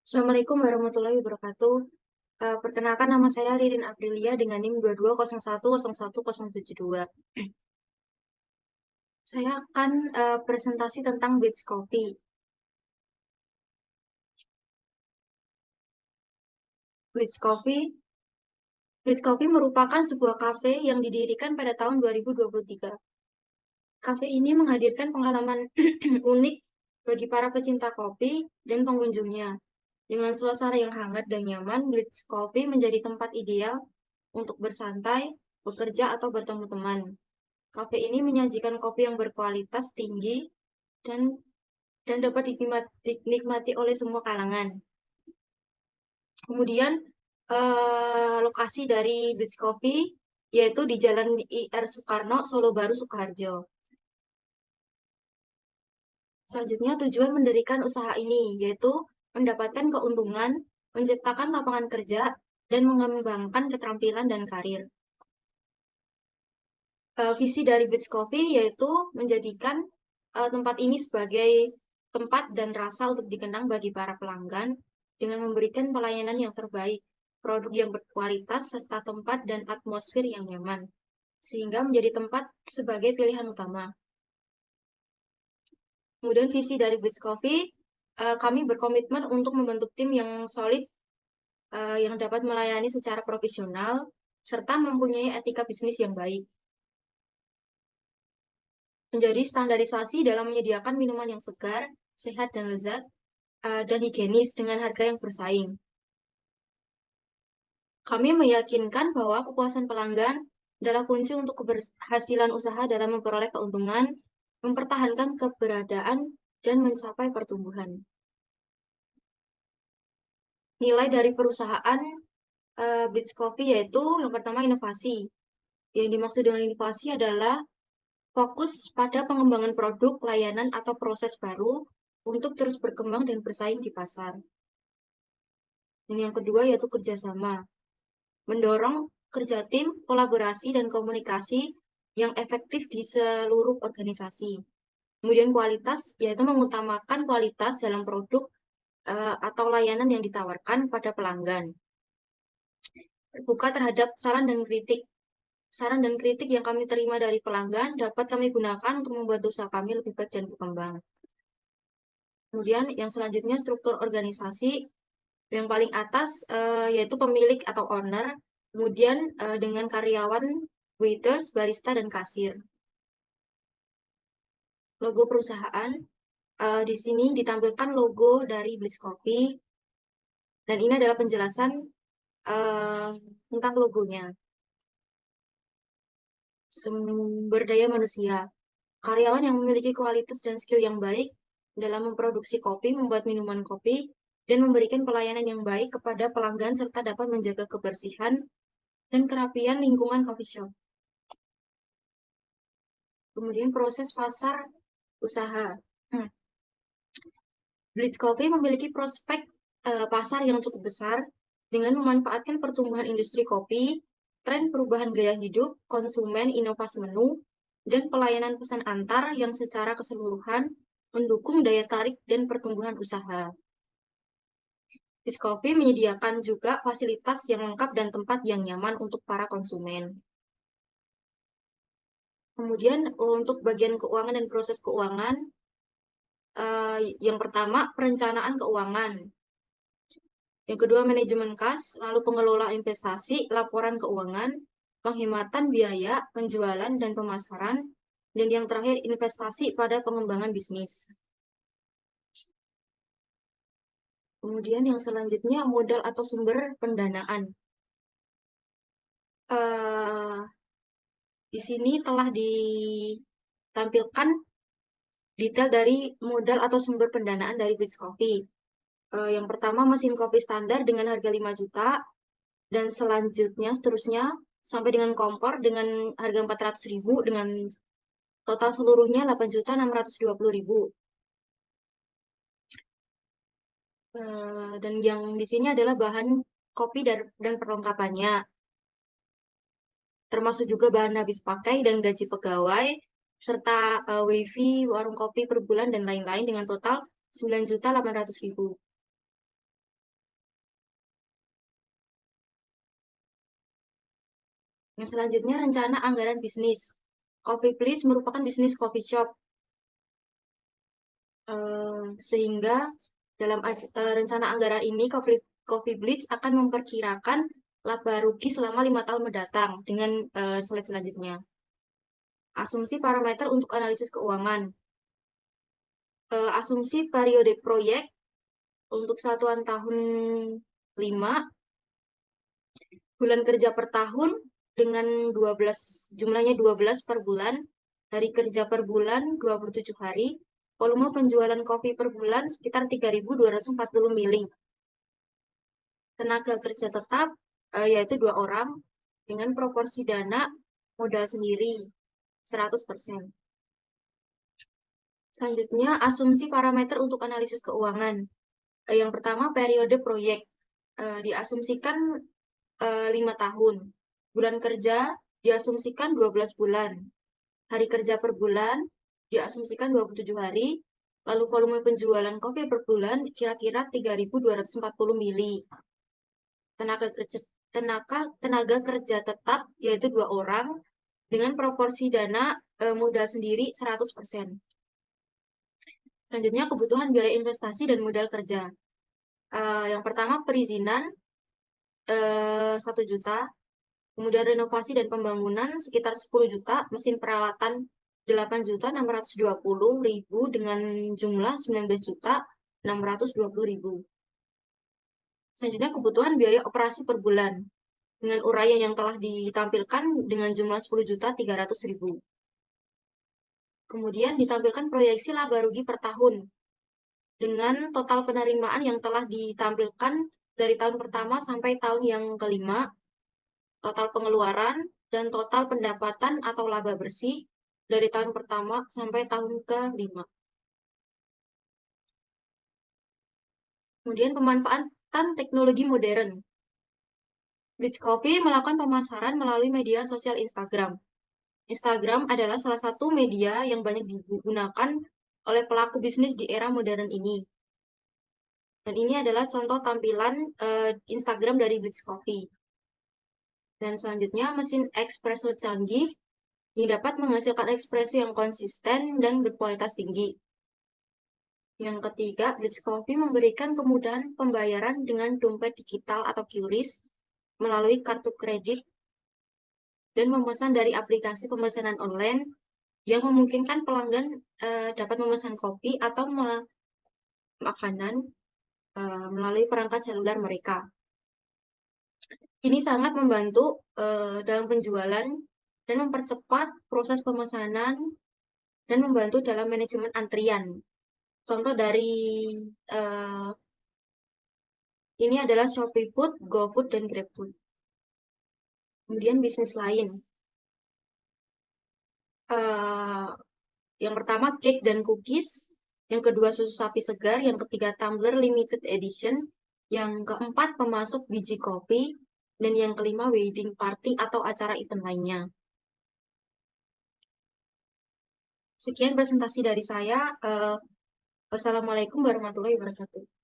Assalamualaikum warahmatullahi wabarakatuh. Perkenalkan nama saya Ririn Aprilia dengan NIM 22010172. Saya akan presentasi tentang Blitz Coffee. Blitz Coffee, Blitz Coffee merupakan sebuah kafe yang didirikan pada tahun 2023. Kafe ini menghadirkan pengalaman unik bagi para pecinta kopi dan pengunjungnya. Dengan suasana yang hangat dan nyaman, Blitz Coffee menjadi tempat ideal untuk bersantai, bekerja, atau bertemu teman. Kafe ini menyajikan kopi yang berkualitas tinggi dan dapat dinikmati oleh semua kalangan. Kemudian lokasi dari Blitz Coffee yaitu di Jalan IR Soekarno, Solo Baru, Sukoharjo. Selanjutnya tujuan mendirikan usaha ini yaitu mendapatkan keuntungan, menciptakan lapangan kerja, dan mengembangkan keterampilan dan karir. Visi dari Blitz Coffee yaitu menjadikan tempat ini sebagai tempat dan rasa untuk dikenang bagi para pelanggan dengan memberikan pelayanan yang terbaik, produk yang berkualitas, serta tempat dan atmosfer yang nyaman, sehingga menjadi tempat sebagai pilihan utama. Kemudian visi dari Blitz Coffee, kami berkomitmen untuk membentuk tim yang solid, yang dapat melayani secara profesional, serta mempunyai etika bisnis yang baik. Menjadi standarisasi dalam menyediakan minuman yang segar, sehat dan lezat, dan higienis dengan harga yang bersaing. Kami meyakinkan bahwa kepuasan pelanggan adalah kunci untuk keberhasilan usaha dalam memperoleh keuntungan, mempertahankan keberadaan, dan mencapai pertumbuhan. Nilai dari perusahaan Blitz Coffee yaitu yang pertama inovasi. Yang dimaksud dengan inovasi adalah fokus pada pengembangan produk, layanan, atau proses baru untuk terus berkembang dan bersaing di pasar. Dan yang kedua yaitu kerjasama. Mendorong kerja tim, kolaborasi, dan komunikasi yang efektif di seluruh organisasi. Kemudian kualitas, yaitu mengutamakan kualitas dalam produk atau layanan yang ditawarkan pada pelanggan. Terbuka terhadap saran dan kritik. Saran dan kritik yang kami terima dari pelanggan dapat kami gunakan untuk membuat usaha kami lebih baik dan berkembang. Kemudian yang selanjutnya struktur organisasi. Yang paling atas yaitu pemilik atau owner, kemudian dengan karyawan, waiters, barista, dan kasir. Logo perusahaan, di sini ditampilkan logo dari Blitz Coffee, dan ini adalah penjelasan tentang logonya. Sumber daya manusia, karyawan yang memiliki kualitas dan skill yang baik dalam memproduksi kopi, membuat minuman kopi, dan memberikan pelayanan yang baik kepada pelanggan serta dapat menjaga kebersihan dan kerapian lingkungan coffee shop. Kemudian proses pasar usaha. Blitz Coffee memiliki prospek pasar yang cukup besar dengan memanfaatkan pertumbuhan industri kopi, tren perubahan gaya hidup, konsumen, inovasi menu, dan pelayanan pesan antar yang secara keseluruhan mendukung daya tarik dan pertumbuhan usaha. Blitz Coffee menyediakan juga fasilitas yang lengkap dan tempat yang nyaman untuk para konsumen. Kemudian untuk bagian keuangan dan proses keuangan, yang pertama perencanaan keuangan, yang kedua manajemen kas, lalu pengelola investasi, laporan keuangan, penghematan biaya, penjualan dan pemasaran, dan yang terakhir investasi pada pengembangan bisnis. Kemudian yang selanjutnya modal atau sumber pendanaan. Di sini telah ditampilkan detail dari modal atau sumber pendanaan dari Blitz Coffee. Yang pertama mesin kopi standar dengan harga 5 juta, dan selanjutnya seterusnya sampai dengan kompor dengan harga 400.000 dengan total seluruhnya 8.620.000. Dan yang di sini adalah bahan kopi dan perlengkapannya, termasuk juga bahan habis pakai dan gaji pegawai, serta wifi, warung kopi per bulan, dan lain-lain dengan total 9.800.000. Yang selanjutnya rencana anggaran bisnis. Coffee Please merupakan bisnis coffee shop, sehingga dalam rencana anggaran ini Coffee Bleach akan memperkirakan laba rugi selama 5 tahun mendatang dengan slide selanjutnya. Asumsi parameter untuk analisis keuangan. Asumsi periode proyek untuk satuan tahun 5, bulan kerja per tahun dengan 12, jumlahnya 12 per bulan, hari kerja per bulan 27 hari, volume penjualan kopi per bulan sekitar 3.240 mili. Tenaga kerja tetap yaitu 2 orang dengan proporsi dana modal sendiri 100%. Selanjutnya, asumsi parameter untuk analisis keuangan. Yang pertama, periode proyek. Diasumsikan 5 tahun. Bulan kerja diasumsikan 12 bulan. Hari kerja per bulan diasumsikan 27 hari. Lalu volume penjualan kopi per bulan kira-kira 3.240 mili. Tenaga kerja tetap yaitu 2 orang dengan proporsi dana modal sendiri 100%. Selanjutnya kebutuhan biaya investasi dan modal kerja. Yang pertama perizinan 1 juta, kemudian renovasi dan pembangunan sekitar 10 juta, mesin peralatan 8.620.000 dengan jumlah 19.620.000. Selanjutnya kebutuhan biaya operasi per bulan dengan uraian yang telah ditampilkan dengan jumlah 10.300.000. Kemudian ditampilkan proyeksi laba rugi per tahun dengan total penerimaan yang telah ditampilkan dari tahun pertama sampai tahun yang kelima, total pengeluaran, dan total pendapatan atau laba bersih dari tahun pertama sampai tahun kelima. Kemudian pemanfaatan teknologi modern. Blitz Coffee melakukan pemasaran melalui media sosial Instagram. Instagram adalah salah satu media yang banyak digunakan oleh pelaku bisnis di era modern ini. Dan ini adalah contoh tampilan Instagram dari Blitz Coffee. Dan selanjutnya, mesin espresso canggih yang dapat menghasilkan espresso yang konsisten dan berkualitas tinggi. Yang ketiga, Blitz Coffee memberikan kemudahan pembayaran dengan dompet digital atau QRIS melalui kartu kredit dan memesan dari aplikasi pemesanan online yang memungkinkan pelanggan dapat memesan kopi atau makanan melalui perangkat seluler mereka. Ini sangat membantu dalam penjualan dan mempercepat proses pemesanan dan membantu dalam manajemen antrian. Contoh dari ini adalah Shopee Food, GoFood, dan GrabFood. Kemudian bisnis lain. Yang pertama cake dan cookies, yang kedua susu sapi segar, yang ketiga tumbler limited edition, yang keempat pemasok biji kopi, dan yang kelima wedding party atau acara event lainnya. Sekian presentasi dari saya. Wassalamualaikum warahmatullahi wabarakatuh.